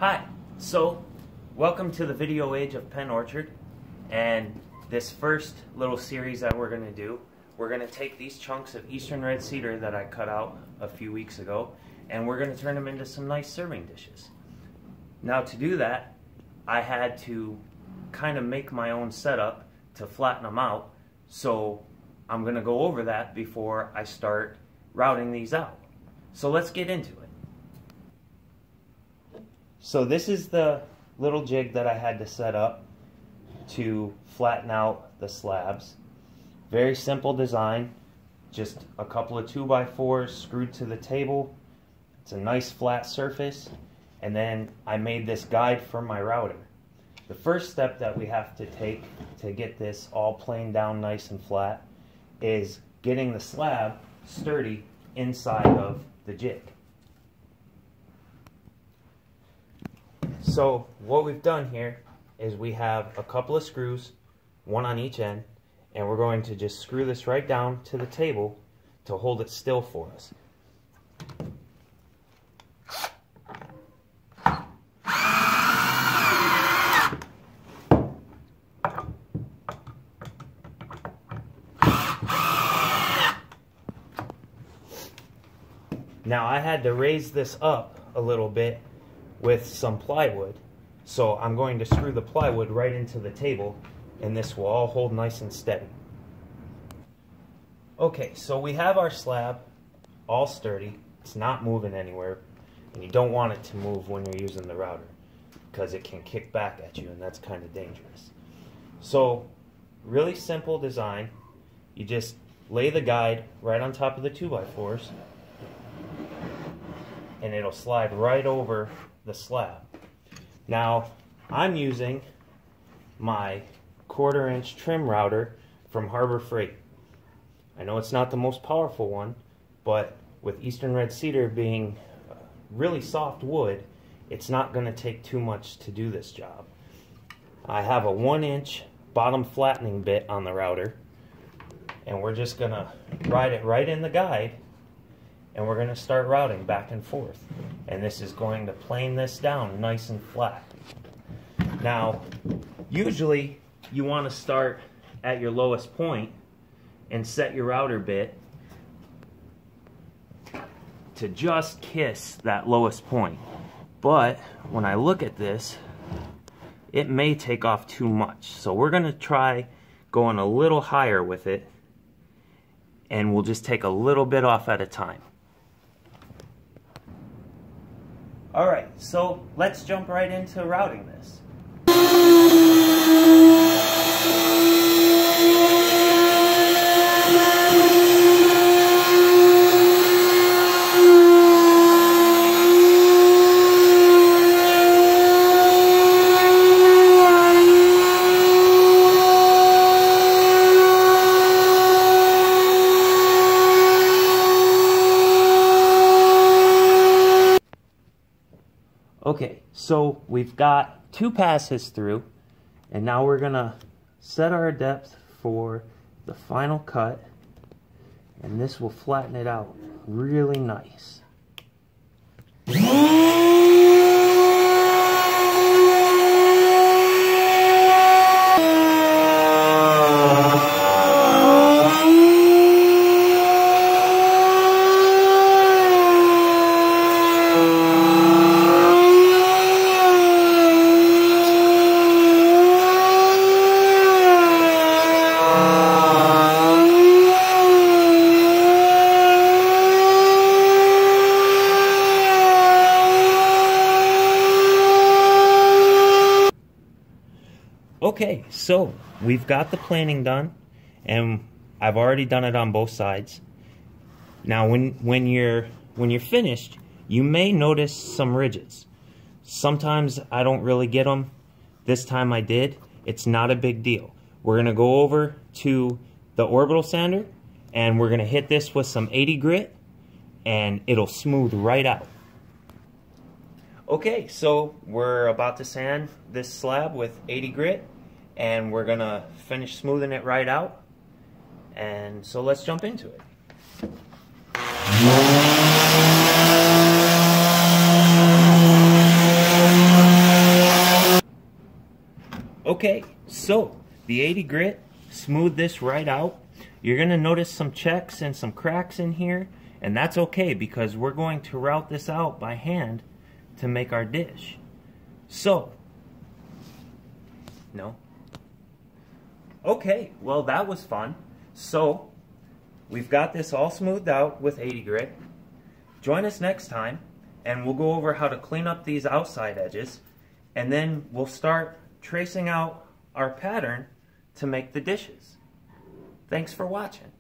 Hi, so welcome to the video age of Pen Orchard, and this first little series that we're going to do, we're going to take these chunks of eastern red cedar that I cut out a few weeks ago, and we're going to turn them into some nice serving dishes. Now to do that, I had to kind of make my own setup to flatten them out, so I'm going to go over that before I start routing these out. So let's get into it. So this is the little jig that I had to set up to flatten out the slabs. Very simple design, just a couple of 2x4s screwed to the table. It's a nice flat surface, and then I made this guide for my router. The first step that we have to take to get this all planed down nice and flat is getting the slab sturdy inside of the jig. So what we've done here is we have a couple of screws, one on each end, and we're going to just screw this right down to the table to hold it still for us. Now I had to raise this up a little bit with some plywood, so I'm going to screw the plywood right into the table, and this will all hold nice and steady. Okay, so we have our slab all sturdy. It's not moving anywhere, and you don't want it to move when you're using the router because it can kick back at you, and that's kind of dangerous. So really simple design. You just lay the guide right on top of the 2x4s, and it'll slide right over the slab. Now I'm using my 1/4 inch trim router from Harbor Freight. I know it's not the most powerful one, but with eastern red cedar being really soft wood, it's not going to take too much to do this job. I have a 1-inch bottom flattening bit on the router, and we're just going to ride it right in the guide, and we're going to start routing back and forth. And this is going to plane this down nice and flat. Now, usually you want to start at your lowest point and set your router bit to just kiss that lowest point. But when I look at this, it may take off too much. So we're going to try going a little higher with it, and we'll just take a little bit off at a time. Alright, so let's jump right into routing this. Okay, so we've got 2 passes through, and now we're gonna set our depth for the final cut, and this will flatten it out really nice. Okay, so we've got the planing done, and I've already done it on both sides. Now when you're finished, you may notice some ridges. Sometimes I don't really get them. This time I did. It's not a big deal. We're going to go over to the orbital sander, and we're going to hit this with some 80 grit, and it'll smooth right out. Okay, so we're about to sand this slab with 80 grit, and we're gonna finish smoothing it right out. And so let's jump into it. Okay, so the 80 grit smoothed this right out. You're going to notice some checks and some cracks in here, and that's okay because we're going to route this out by hand to make our dish. So, no. Okay, well that was fun. So, we've got this all smoothed out with 80 grit. Join us next time and we'll go over how to clean up these outside edges, and then we'll start tracing out our pattern to make the dishes. Thanks for watching.